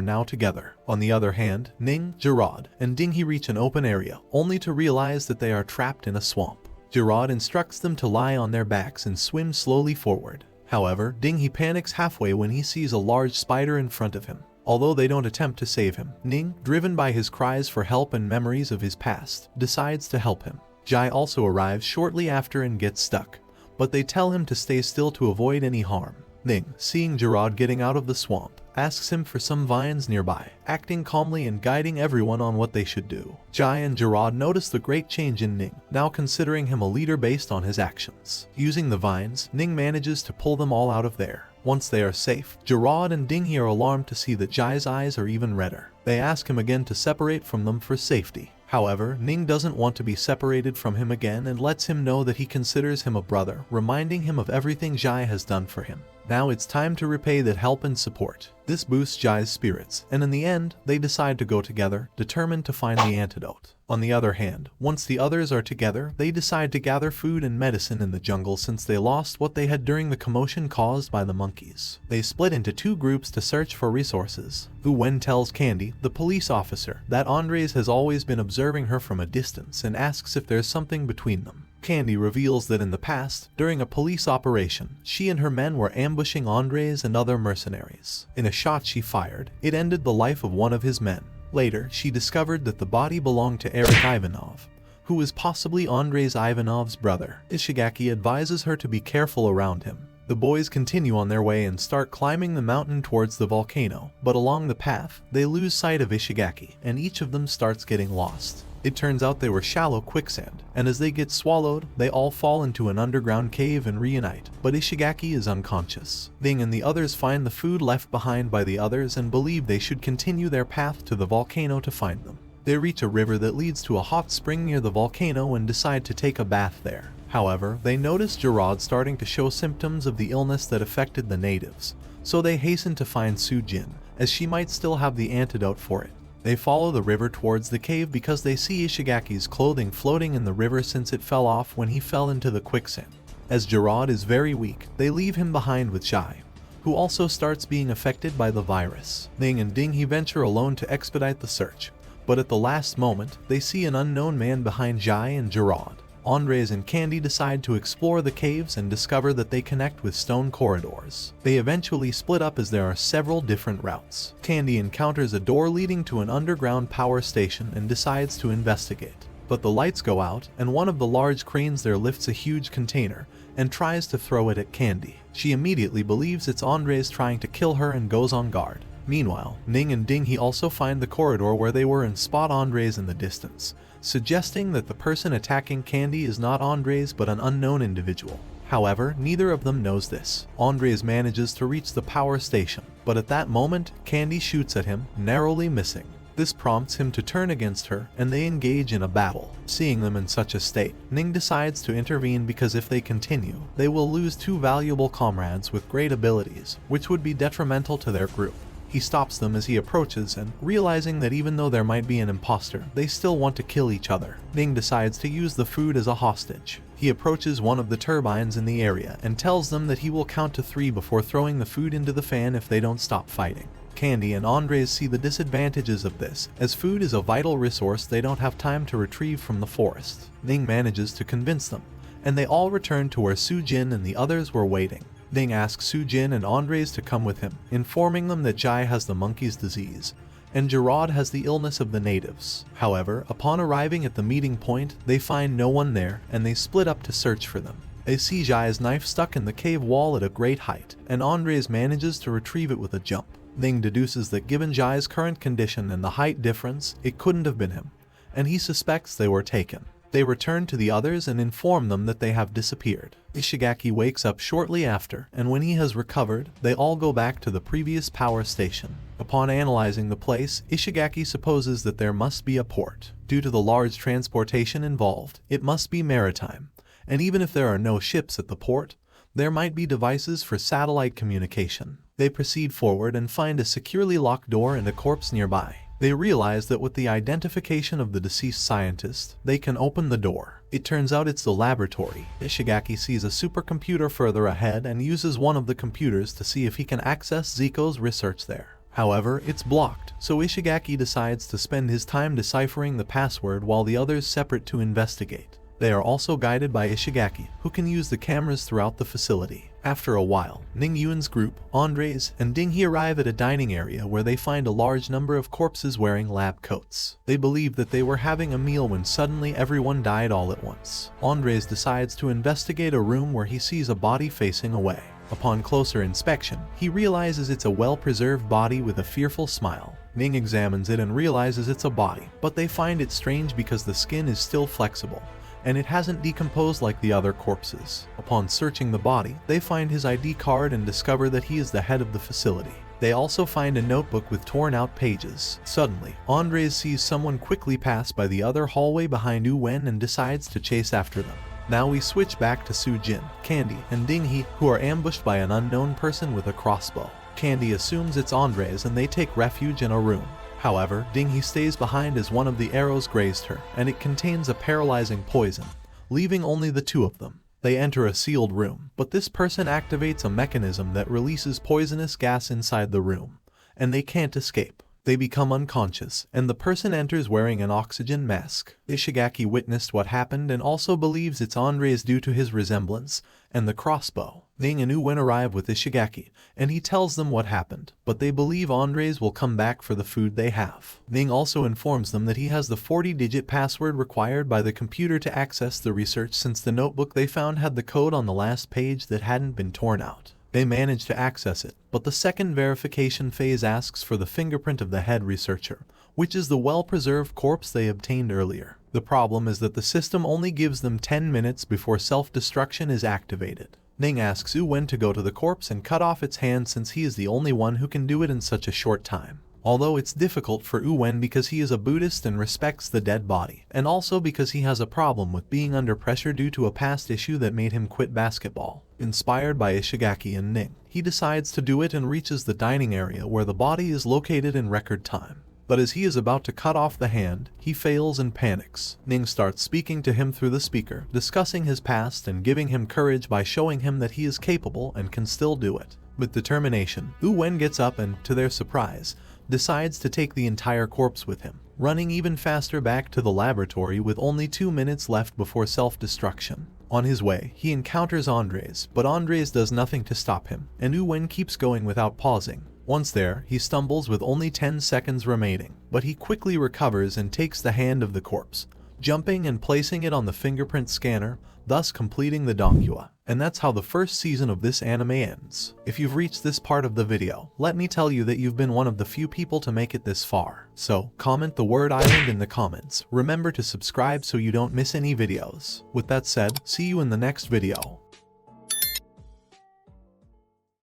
now together. On the other hand, Ning, Gerard, and Dinghe reach an open area, only to realize that they are trapped in a swamp. Gerard instructs them to lie on their backs and swim slowly forward. However, Dinghe panics halfway when he sees a large spider in front of him. Although they don't attempt to save him, Ning, driven by his cries for help and memories of his past, decides to help him. Zhai also arrives shortly after and gets stuck, but they tell him to stay still to avoid any harm. Ning, seeing Gerard getting out of the swamp, asks him for some vines nearby, acting calmly and guiding everyone on what they should do. Zhai and Gerard notice the great change in Ning, now considering him a leader based on his actions. Using the vines, Ning manages to pull them all out of there. Once they are safe, Gerard and Dinghe are alarmed to see that Zhai's eyes are even redder. They ask him again to separate from them for safety. However, Ning doesn't want to be separated from him again and lets him know that he considers him a brother, reminding him of everything Zhai has done for him. Now it's time to repay that help and support. This boosts Zhi's spirits, and in the end, they decide to go together, determined to find the antidote. On the other hand, once the others are together, they decide to gather food and medicine in the jungle since they lost what they had during the commotion caused by the monkeys. They split into 2 groups to search for resources. Yuan tells Candy, the police officer, that Andres has always been observing her from a distance and asks if there's something between them. Candy reveals that in the past, during a police operation, she and her men were ambushing Andres and other mercenaries. In a shot she fired, it ended the life of one of his men. Later, she discovered that the body belonged to Eric Ivanov, who was possibly Andres Ivanov's brother. Ishigaki advises her to be careful around him. The boys continue on their way and start climbing the mountain towards the volcano, but along the path, they lose sight of Ishigaki, and each of them starts getting lost. It turns out they were shallow quicksand, and as they get swallowed, they all fall into an underground cave and reunite, but Ishigaki is unconscious. Ning and the others find the food left behind by the others and believe they should continue their path to the volcano to find them. They reach a river that leads to a hot spring near the volcano and decide to take a bath there. However, they notice Gerard starting to show symptoms of the illness that affected the natives, so they hasten to find Sujin, as she might still have the antidote for it. They follow the river towards the cave because they see Ishigaki's clothing floating in the river since it fell off when he fell into the quicksand. As Gerard is very weak, they leave him behind with Zhi, who also starts being affected by the virus. Ning and Ding venture alone to expedite the search, but at the last moment, they see an unknown man behind Zhi and Gerard. Andres and Candy decide to explore the caves and discover that they connect with stone corridors. They eventually split up as there are several different routes. Candy encounters a door leading to an underground power station and decides to investigate. But the lights go out, and one of the large cranes there lifts a huge container and tries to throw it at Candy. She immediately believes it's Andres trying to kill her and goes on guard. Meanwhile, Ning and Ding also find the corridor where they were and spot Andres in the distance, suggesting that the person attacking Candy is not Andres but an unknown individual. However, neither of them knows this. Andres manages to reach the power station, but at that moment, Candy shoots at him, narrowly missing. This prompts him to turn against her, and they engage in a battle. Seeing them in such a state, Ning decides to intervene because if they continue, they will lose 2 valuable comrades with great abilities, which would be detrimental to their group. He stops them as he approaches and, realizing that even though there might be an imposter, they still want to kill each other. Ning decides to use the food as a hostage. He approaches one of the turbines in the area and tells them that he will count to 3 before throwing the food into the fan if they don't stop fighting. Candy and Andres see the disadvantages of this, as food is a vital resource they don't have time to retrieve from the forest. Ning manages to convince them, and they all return to where Sujin and the others were waiting. Ning asks Sujin and Andres to come with him, informing them that Zhi has the monkey's disease, and Gerard has the illness of the natives. However, upon arriving at the meeting point, they find no one there, and they split up to search for them. They see Zhi's knife stuck in the cave wall at a great height, and Andres manages to retrieve it with a jump. Ning deduces that given Zhi's current condition and the height difference, it couldn't have been him, and he suspects they were taken. They return to the others and inform them that they have disappeared. Ishigaki wakes up shortly after, and when he has recovered, they all go back to the previous power station. Upon analyzing the place, Ishigaki supposes that there must be a port. Due to the large transportation involved, it must be maritime, and even if there are no ships at the port, there might be devices for satellite communication. They proceed forward and find a securely locked door and a corpse nearby. They realize that with the identification of the deceased scientist, they can open the door. It turns out it's the laboratory. Ishigaki sees a supercomputer further ahead and uses one of the computers to see if he can access Zico's research there. However, it's blocked, so Ishigaki decides to spend his time deciphering the password while the others separate to investigate. They are also guided by Ishigaki, who can use the cameras throughout the facility. After a while, Ning Yuan's group, Andres, and Ding arrive at a dining area where they find a large number of corpses wearing lab coats. They believe that they were having a meal when suddenly everyone died all at once. Andres decides to investigate a room where he sees a body facing away. Upon closer inspection, he realizes it's a well-preserved body with a fearful smile. Ning examines it and realizes it's a body, but they find it strange because the skin is still flexible, and it hasn't decomposed like the other corpses. Upon searching the body, they find his ID card and discover that he is the head of the facility. They also find a notebook with torn out pages. Suddenly, Andres sees someone quickly pass by the other hallway behind Yuan and decides to chase after them. Now we switch back to Su Jin, Candy, and Ding He, who are ambushed by an unknown person with a crossbow. Candy assumes it's Andre's and they take refuge in a room. However, Ding He stays behind as one of the arrows grazed her, and it contains a paralyzing poison, leaving only the two of them. They enter a sealed room, but this person activates a mechanism that releases poisonous gas inside the room, and they can't escape. They become unconscious, and the person enters wearing an oxygen mask. Ishigaki witnessed what happened and also believes it's Andre's due to his resemblance and the crossbow. Ning and Yuan arrive with Ishigaki, and he tells them what happened, but they believe Andre's will come back for the food they have. Ning also informs them that he has the 40-digit password required by the computer to access the research, since the notebook they found had the code on the last page that hadn't been torn out. They manage to access it, but the second verification phase asks for the fingerprint of the head researcher, which is the well-preserved corpse they obtained earlier. The problem is that the system only gives them 10 minutes before self-destruction is activated. Ning asks Yuan to go to the corpse and cut off its hand, since he is the only one who can do it in such a short time. Although it's difficult for Yuan because he is a Buddhist and respects the dead body, and also because he has a problem with being under pressure due to a past issue that made him quit basketball. Inspired by Ishigaki and Ning, he decides to do it and reaches the dining area where the body is located in record time. But as he is about to cut off the hand, he fails and panics. Ning starts speaking to him through the speaker, discussing his past and giving him courage by showing him that he is capable and can still do it. With determination, Yuan gets up and, to their surprise, decides to take the entire corpse with him, running even faster back to the laboratory with only 2 minutes left before self-destruction. On his way, he encounters Andre's, but Andre's does nothing to stop him, and Yuan keeps going without pausing. Once there, he stumbles with only 10 seconds remaining, but he quickly recovers and takes the hand of the corpse, jumping and placing it on the fingerprint scanner, thus completing the donkua. And that's how the first season of this anime ends. If you've reached this part of the video, let me tell you that you've been one of the few people to make it this far. So, comment the word island in the comments. Remember to subscribe so you don't miss any videos. With that said, see you in the next video.